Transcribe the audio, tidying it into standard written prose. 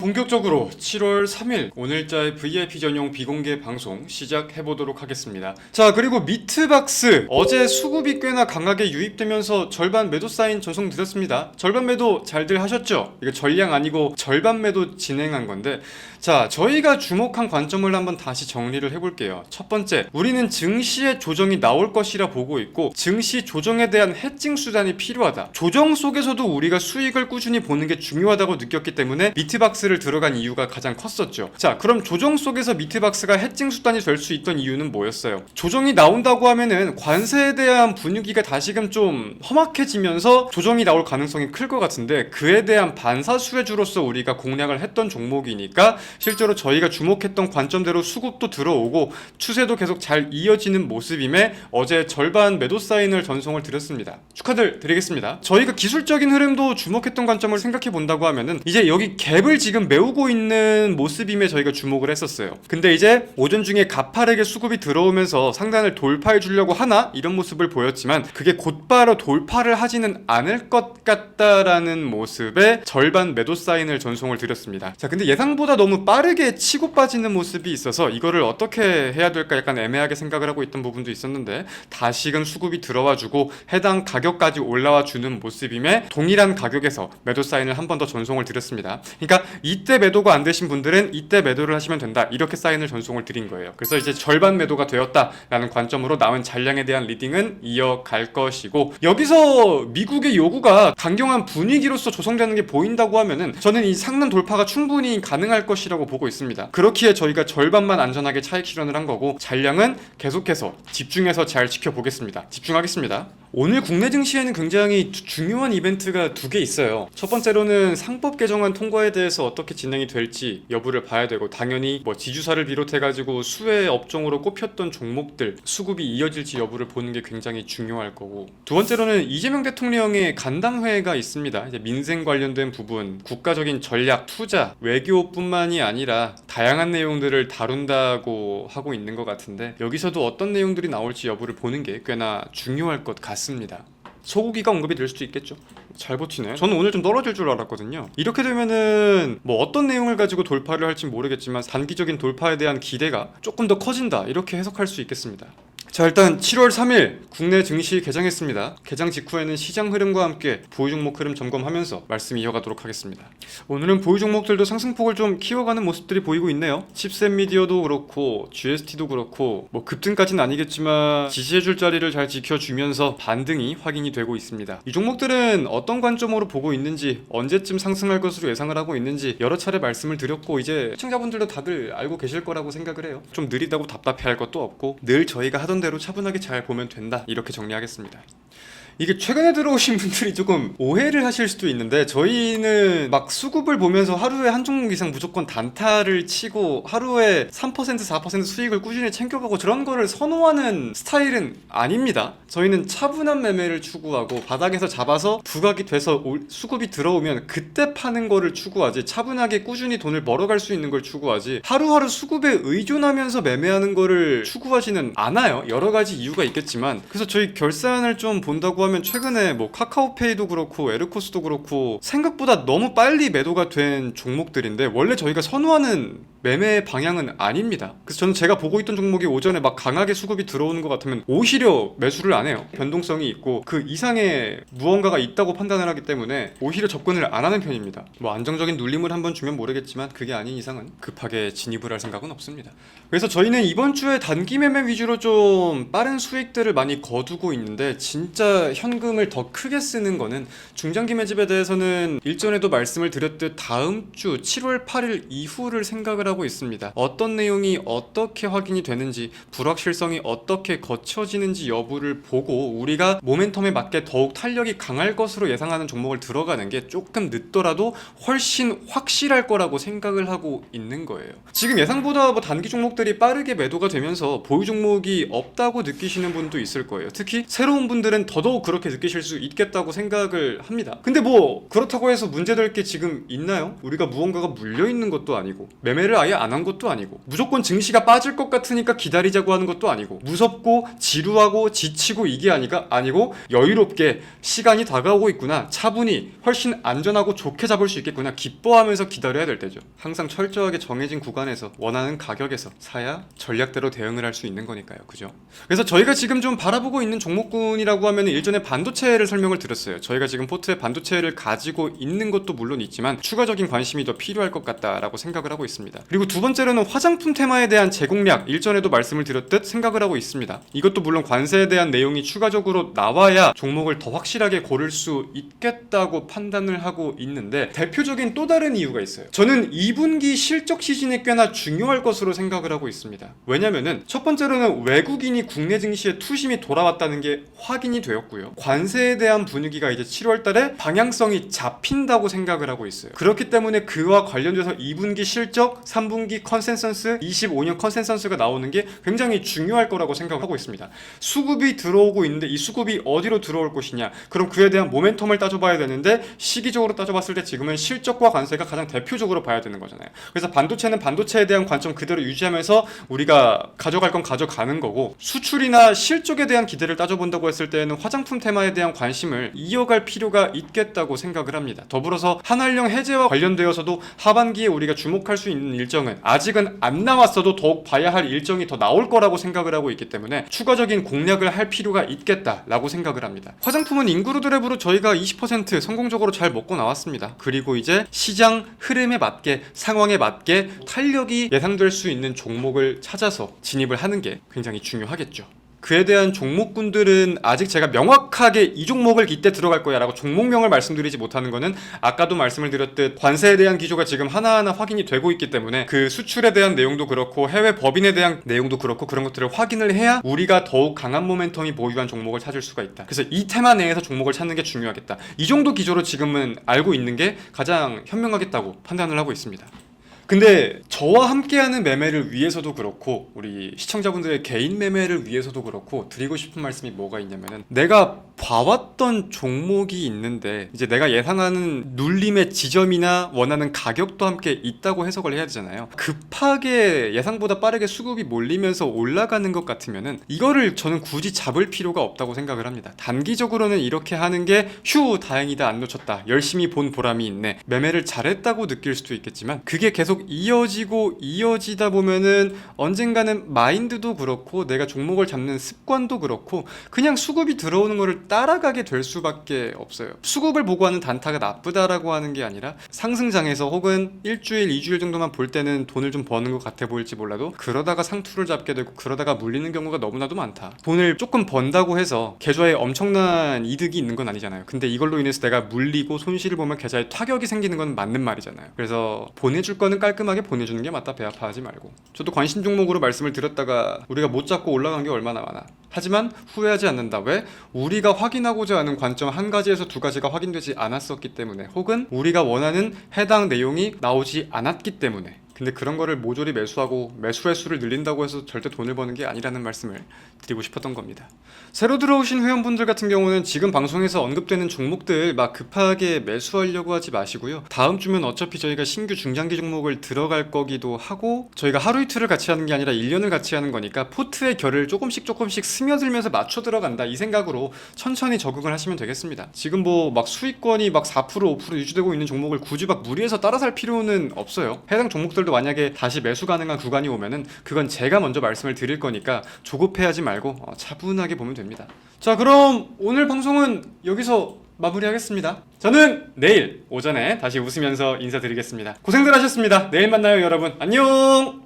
본격적으로 7월 3일 오늘자의 VIP 전용 비공개 방송 시작해보도록 하겠습니다. 자, 그리고 미트박스 어제 수급이 꽤나 강하게 유입되면서 절반 매도 사인 전송드렸습니다. 절반 매도 잘들 하셨죠? 이거 전량 아니고 절반 매도 진행한 건데, 자, 저희가 주목한 관점을 한번 다시 정리를 해볼게요. 첫 번째, 우리는 증시의 조정이 나올 것이라 보고 있고 증시 조정에 대한 해칭 수단이 필요하다. 조정 속에서도 우리가 수익을 꾸준히 보는 게 중요하다고 느꼈기 때문에 미트박스를 들어간 이유가 가장 컸었죠. 자, 그럼 조정 속에서 미트박스가 해칭 수단이 될 수 있던 이유는 뭐였어요? 조정이 나온다고 하면은 관세에 대한 분위기가 다시금 좀 험악해지면서 조정이 나올 가능성이 클 것 같은데, 그에 대한 반사수혜주로서 우리가 공략을 했던 종목이니까 실제로 저희가 주목했던 관점대로 수급도 들어오고 추세도 계속 잘 이어지는 모습임에 어제 절반 매도 사인을 전송을 드렸습니다. 축하들 드리겠습니다. 저희가 기술적인 흐름도 주목했던 관점을 생각해 본다고 하면은 이제 여기 갭을 지금 메우고 있는 모습임에 저희가 주목을 했었어요. 근데 이제 오전 중에 가파르게 수급이 들어오면서 상단을 돌파해 주려고 하나? 이런 모습을 보였지만 그게 곧바로 돌파를 하지는 않을 것 같다라는 모습에 절반 매도 사인을 전송을 드렸습니다. 자, 근데 예상보다 너무 빠르게 치고 빠지는 모습이 있어서 이거를 어떻게 해야 될까 약간 애매하게 생각을 하고 있던 부분도 있었는데, 다시금 수급이 들어와 주고 해당 가격까지 올라와 주는 모습임에 동일한 가격에서 매도 사인을 한 번 더 전송을 드렸습니다. 그러니까 이때 매도가 안 되신 분들은 이때 매도를 하시면 된다, 이렇게 사인을 전송을 드린 거예요. 그래서 이제 절반 매도가 되었다라는 관점으로 남은 잔량에 대한 리딩은 이어갈 것이고, 여기서 미국의 요구가 강경한 분위기로서 조성되는 게 보인다고 하면은 저는 이 상단 돌파가 충분히 가능할 것이라고 보고 있습니다. 그렇기에 저희가 절반만 안전하게 차익 실현을 한 거고, 잔량은 계속해서 집중해서 잘 지켜보겠습니다. 집중하겠습니다. 오늘 국내 증시에는 굉장히 중요한 이벤트가 두 개 있어요. 첫 번째로는 상법 개정안 통과에 대해서 어떻게 진행이 될지 여부를 봐야 되고, 당연히 뭐 지주사를 비롯해가지고 수혜 업종으로 꼽혔던 종목들 수급이 이어질지 여부를 보는 게 굉장히 중요할 거고, 두 번째로는 이재명 대통령의 간담회가 있습니다. 이제 민생 관련된 부분, 국가적인 전략, 투자, 외교뿐만이 아니라 다양한 내용들을 다룬다고 하고 있는 것 같은데, 여기서도 어떤 내용들이 나올지 여부를 보는 게 꽤나 중요할 것 같습니다. 소고기가 언급이 될 수도 있겠죠. 잘 버티네. 저는 오늘 좀 떨어질 줄 알았거든요. 이렇게 되면은 뭐 어떤 내용을 가지고 돌파를 할지 모르겠지만 단기적인 돌파에 대한 기대가 조금 더 커진다, 이렇게 해석할 수 있겠습니다. 자, 일단 7월 3일 국내 증시 개장했습니다. 개장 직후에는 시장 흐름과 함께 보유 종목 흐름 점검하면서 말씀 이어가도록 하겠습니다. 오늘은 보유 종목들도 상승폭을 좀 키워가는 모습들이 보이고 있네요. 칩셋 미디어도 그렇고 GST도 그렇고, 뭐 급등까지는 아니겠지만 지지해줄 자리를 잘 지켜주면서 반등이 확인이 되고 있습니다. 이 종목들은 어떤 관점으로 보고 있는지, 언제쯤 상승할 것으로 예상을 하고 있는지 여러 차례 말씀을 드렸고, 이제 시청자분들도 다들 알고 계실 거라고 생각을 해요. 좀 느리다고 답답해할 것도 없고 늘 저희가 하던 대로 차분하게 잘 보면 된다, 이렇게 정리하겠습니다. 이게 최근에 들어오신 분들이 조금 오해를 하실 수도 있는데, 저희는 막 수급을 보면서 하루에 한 종목 이상 무조건 단타를 치고 하루에 3% 4% 수익을 꾸준히 챙겨가고 저런 거를 선호하는 스타일은 아닙니다. 저희는 차분한 매매를 추구하고 바닥에서 잡아서 부각이 돼서 수급이 들어오면 그때 파는 거를 추구하지, 차분하게 꾸준히 돈을 벌어갈 수 있는 걸 추구하지, 하루하루 수급에 의존하면서 매매하는 거를 추구하지는 않아요. 여러 가지 이유가 있겠지만. 그래서 저희 결산을 좀 본다고 하면 최근에 뭐 카카오페이도 그렇고 에르코스도 그렇고 생각보다 너무 빨리 매도가 된 종목들인데, 원래 저희가 선호하는 매매 방향은 아닙니다. 그래서 저는 제가 보고 있던 종목이 오전에 막 강하게 수급이 들어오는 것 같으면 오히려 매수를 안 해요. 변동성이 있고 그 이상의 무언가가 있다고 판단을 하기 때문에 오히려 접근을 안 하는 편입니다. 뭐 안정적인 눌림을 한번 주면 모르겠지만 그게 아닌 이상은 급하게 진입을 할 생각은 없습니다. 그래서 저희는 이번 주에 단기 매매 위주로 좀 빠른 수익들을 많이 거두고 있는데, 진짜 현금을 더 크게 쓰는 거는 중장기 매집에 대해서는 일전에도 말씀을 드렸듯 다음 주 7월 8일 이후를 생각을 하고 있습니다. 어떤 내용이 어떻게 확인이 되는지, 불확실성이 어떻게 거쳐지는지 여부를 보고 우리가 모멘텀에 맞게 더욱 탄력이 강할 것으로 예상하는 종목을 들어가는 게 조금 늦더라도 훨씬 확실할 거라고 생각을 하고 있는 거예요. 지금 예상보다 뭐 단기 종목들이 빠르게 매도가 되면서 보유 종목이 없다고 느끼시는 분도 있을 거예요. 특히 새로운 분들은 더더욱 그렇게 느끼실 수 있겠다고 생각을 합니다. 근데 뭐 그렇다고 해서 문제될 게 지금 있나요? 우리가 무언가가 물려있는 것도 아니고 매매를 아예 안 한 것도 아니고 무조건 증시가 빠질 것 같으니까 기다리자고 하는 것도 아니고 무섭고 지루하고 지치고 이게 아니고 여유롭게 시간이 다가오고 있구나, 차분히 훨씬 안전하고 좋게 잡을 수 있겠구나 기뻐하면서 기다려야 될 때죠. 항상 철저하게 정해진 구간에서 원하는 가격에서 사야 전략대로 대응을 할 수 있는 거니까요. 그죠? 그래서 저희가 지금 좀 바라보고 있는 종목군이라고 하면 일전에 반도체를 설명을 드렸어요. 저희가 지금 포트에 반도체를 가지고 있는 것도 물론 있지만 추가적인 관심이 더 필요할 것 같다라고 생각을 하고 있습니다. 그리고 두 번째로는 화장품 테마에 대한 제공량, 일전에도 말씀을 드렸듯 생각을 하고 있습니다. 이것도 물론 관세에 대한 내용이 추가적으로 나와야 종목을 더 확실하게 고를 수 있겠다고 판단을 하고 있는데, 대표적인 또 다른 이유가 있어요. 저는 2분기 실적 시즌이 꽤나 중요할 것으로 생각을 하고 있습니다. 왜냐면은 첫 번째로는 외국인이 국내 증시에 투심이 돌아왔다는 게 확인이 되었고요. 관세에 대한 분위기가 이제 7월 달에 방향성이 잡힌다고 생각을 하고 있어요. 그렇기 때문에 그와 관련돼서 2분기 실적, 3분기 컨센서스, 25년 컨센서스가 나오는 게 굉장히 중요할 거라고 생각하고 있습니다. 수급이 들어오고 있는데 이 수급이 어디로 들어올 것이냐, 그럼 그에 대한 모멘텀을 따져봐야 되는데 시기적으로 따져봤을 때 지금은 실적과 관세가 가장 대표적으로 봐야 되는 거잖아요. 그래서 반도체는 반도체에 대한 관점 그대로 유지하면서 우리가 가져갈 건 가져가는 거고, 수출이나 실적에 대한 기대를 따져본다고 했을 때는 화장품 테마에 대한 관심을 이어갈 필요가 있겠다고 생각을 합니다. 더불어서 한한령 해제와 관련되어서도 하반기에 우리가 주목할 수 있는 일정은 아직은 안 나왔어도 더욱 봐야 할 일정이 더 나올 거라고 생각을 하고 있기 때문에 추가적인 공략을 할 필요가 있겠다라고 생각을 합니다. 화장품은 인구로 드랩으로 저희가 20% 성공적으로 잘 먹고 나왔습니다. 그리고 이제 시장 흐름에 맞게, 상황에 맞게 탄력이 예상될 수 있는 종목을 찾아서 진입을 하는 게 굉장히 중요하겠죠. 그에 대한 종목군들은 아직 제가 명확하게 이 종목을 이때 들어갈 거야 라고 종목명을 말씀드리지 못하는 거는 아까도 말씀을 드렸듯 관세에 대한 기조가 지금 하나하나 확인이 되고 있기 때문에 그 수출에 대한 내용도 그렇고 해외 법인에 대한 내용도 그렇고 그런 것들을 확인을 해야 우리가 더욱 강한 모멘텀이 보유한 종목을 찾을 수가 있다. 그래서 이 테마 내에서 종목을 찾는 게 중요하겠다. 이 정도 기조로 지금은 알고 있는 게 가장 현명하겠다고 판단을 하고 있습니다. 근데 저와 함께하는 매매를 위해서도 그렇고 우리 시청자분들의 개인 매매를 위해서도 그렇고 드리고 싶은 말씀이 뭐가 있냐면은, 내가 봐왔던 종목이 있는데 이제 내가 예상하는 눌림의 지점이나 원하는 가격도 함께 있다고 해석을 해야 되잖아요. 급하게 예상보다 빠르게 수급이 몰리면서 올라가는 것 같으면은 이거를 저는 굳이 잡을 필요가 없다고 생각을 합니다. 단기적으로는 이렇게 하는 게 휴 다행이다, 안 놓쳤다, 열심히 본 보람이 있네, 매매를 잘했다고 느낄 수도 있겠지만 그게 계속 이어지다 보면은 언젠가는 마인드도 그렇고 내가 종목을 잡는 습관도 그렇고 그냥 수급이 들어오는 거를 따라가게 될 수밖에 없어요. 수급을 보고 하는 단타가 나쁘다라고 하는 게 아니라 상승장에서 혹은 일주일, 2주일 정도만 볼 때는 돈을 좀 버는 것 같아 보일지 몰라도 그러다가 상투를 잡게 되고 그러다가 물리는 경우가 너무나도 많다. 돈을 조금 번다고 해서 계좌에 엄청난 이득이 있는 건 아니잖아요. 근데 이걸로 인해서 내가 물리고 손실을 보면 계좌에 타격이 생기는 건 맞는 말이잖아요. 그래서 보내줄 거는 깔끔하게 보내주는 게 맞다. 배 아파하지 말고. 저도 관심 종목으로 말씀을 드렸다가 우리가 못 잡고 올라간 게 얼마나 많아. 하지만 후회하지 않는다. 왜? 우리가 확인하고자 하는 관점 한 가지에서 두 가지가 확인되지 않았었기 때문에, 혹은 우리가 원하는 해당 내용이 나오지 않았기 때문에. 근데 그런 거를 모조리 매수하고 매수 횟수를 늘린다고 해서 절대 돈을 버는 게 아니라는 말씀을 드리고 싶었던 겁니다. 새로 들어오신 회원분들 같은 경우는 지금 방송에서 언급되는 종목들 막 급하게 매수하려고 하지 마시고요. 다음 주면 어차피 저희가 신규 중장기 종목을 들어갈 거기도 하고 저희가 하루 이틀을 같이 하는 게 아니라 1년을 같이 하는 거니까 포트의 결을 조금씩 스며들면서 맞춰 들어간다, 이 생각으로 천천히 적응을 하시면 되겠습니다. 지금 뭐 막 수익권이 막 4% 5% 유지되고 있는 종목을 굳이 막 무리해서 따라 살 필요는 없어요. 해당 종목들도 만약에 다시 매수 가능한 구간이 오면은 그건 제가 먼저 말씀을 드릴 거니까 조급해하지 말고 차분하게 보면 됩니다. 자, 그럼 오늘 방송은 여기서 마무리하겠습니다. 저는 내일 오전에 다시 웃으면서 인사드리겠습니다. 고생들 하셨습니다. 내일 만나요, 여러분. 안녕.